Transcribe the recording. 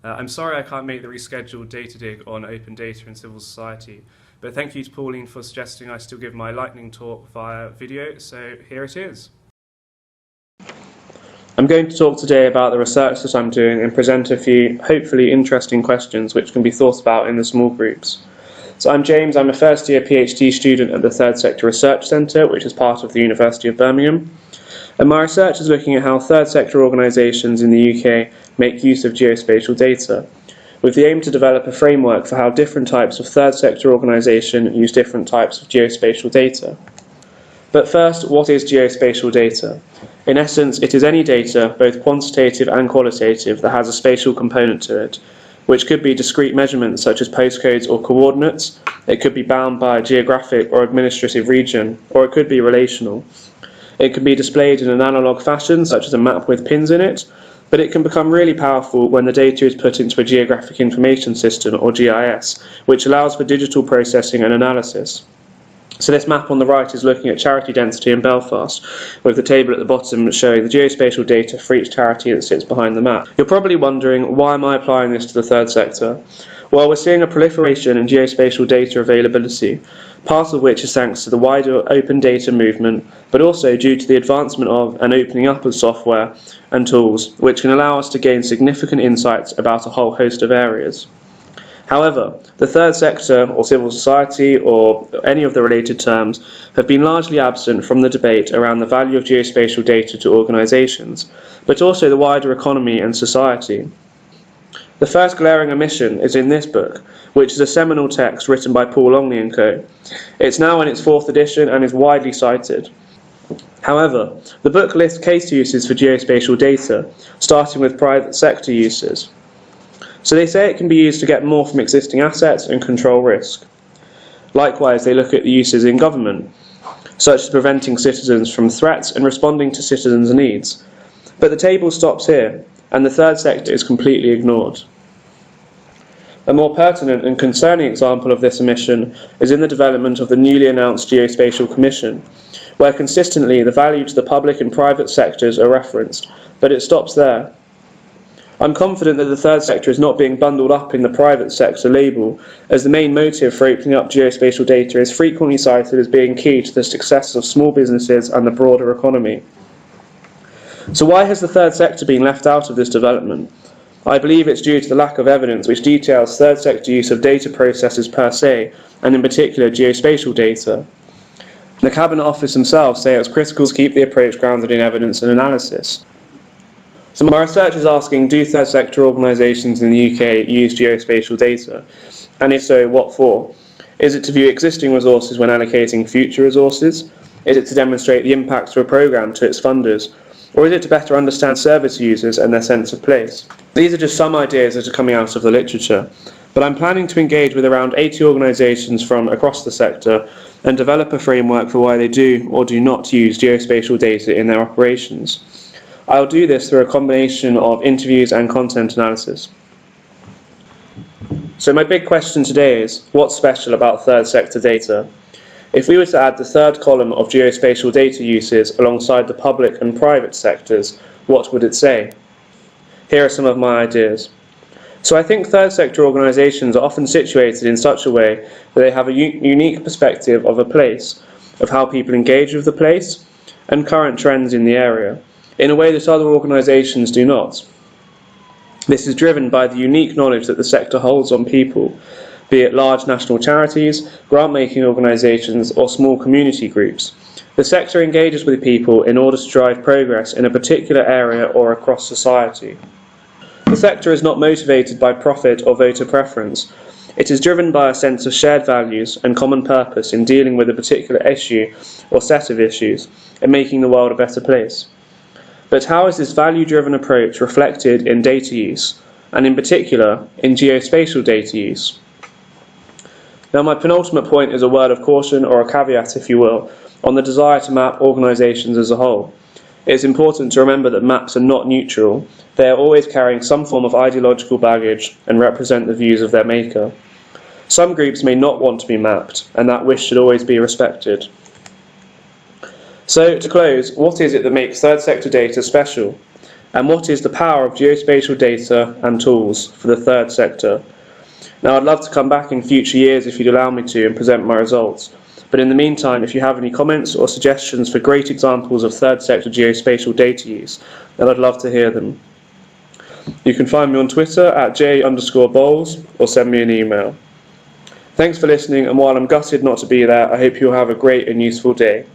I'm sorry I can't make the rescheduled data dig on open data in civil society, but thank you to Pauline for suggesting I still give my lightning talk via video, so here it is. I'm going to talk today about the research that I'm doing and present a few hopefully interesting questions which can be thought about in the small groups. So I'm James, I'm a first year PhD student at the Third Sector Research Centre, which is part of the University of Birmingham. And my research is looking at how third sector organisations in the UK make use of geospatial data, with the aim to develop a framework for how different types of third sector organisation use different types of geospatial data. But first, what is geospatial data? In essence, it is any data, both quantitative and qualitative, that has a spatial component to it, which could be discrete measurements such as postcodes or coordinates, it could be bound by a geographic or administrative region, or it could be relational. It can be displayed in an analogue fashion, such as a map with pins in it, but it can become really powerful when the data is put into a geographic information system, or GIS, which allows for digital processing and analysis. So this map on the right is looking at charity density in Belfast, with the table at the bottom showing the geospatial data for each charity that sits behind the map. You're probably wondering, why am I applying this to the third sector? Well, we're seeing a proliferation in geospatial data availability, part of which is thanks to the wider open data movement, but also due to the advancement of and opening up of software and tools, which can allow us to gain significant insights about a whole host of areas. However, the third sector, or civil society, or any of the related terms, have been largely absent from the debate around the value of geospatial data to organisations, but also the wider economy and society. The first glaring omission is in this book, which is a seminal text written by Paul Longley and Co. It's now in its 4th edition and is widely cited. However, the book lists case uses for geospatial data, starting with private sector uses. So they say it can be used to get more from existing assets and control risk. Likewise, they look at the uses in government, such as preventing citizens from threats and responding to citizens' needs. But the table stops here, and the third sector is completely ignored. A more pertinent and concerning example of this omission is in the development of the newly announced Geospatial Commission, where consistently the value to the public and private sectors are referenced, but it stops there. I'm confident that the third sector is not being bundled up in the private sector label, as the main motive for opening up geospatial data is frequently cited as being key to the success of small businesses and the broader economy. So why has the third sector been left out of this development? I believe it's due to the lack of evidence which details third sector use of data processes per se, and in particular geospatial data. The Cabinet Office themselves say it's critical to keep the approach grounded in evidence and analysis. So my research is asking, do third sector organisations in the UK use geospatial data? And if so, what for? Is it to view existing resources when allocating future resources? Is it to demonstrate the impact of a programme to its funders? Or is it to better understand service users and their sense of place? These are just some ideas that are coming out of the literature, but I'm planning to engage with around 80 organisations from across the sector and develop a framework for why they do or do not use geospatial data in their operations. I'll do this through a combination of interviews and content analysis. So my big question today is, what's special about third sector data? If we were to add the third column of geospatial data uses alongside the public and private sectors, what would it say? Here are some of my ideas. So I think third sector organisations are often situated in such a way that they have a unique perspective of a place, of how people engage with the place, and current trends in the area, in a way that other organisations do not. This is driven by the unique knowledge that the sector holds on people, be it large national charities, grant-making organisations, or small community groups. The sector engages with people in order to drive progress in a particular area or across society. The sector is not motivated by profit or voter preference. It is driven by a sense of shared values and common purpose in dealing with a particular issue or set of issues and making the world a better place. But how is this value-driven approach reflected in data use, and in particular, in geospatial data use? Now, my penultimate point is a word of caution, or a caveat if you will, on the desire to map organisations as a whole. It is important to remember that maps are not neutral. They are always carrying some form of ideological baggage and represent the views of their maker. Some groups may not want to be mapped, and that wish should always be respected. So, to close, what is it that makes third sector data special? And what is the power of geospatial data and tools for the third sector? Now, I'd love to come back in future years if you'd allow me to and present my results. But in the meantime, if you have any comments or suggestions for great examples of third sector geospatial data use, then I'd love to hear them. You can find me on Twitter at j_bowles or send me an email. Thanks for listening, and while I'm gutted not to be there, I hope you'll have a great and useful day.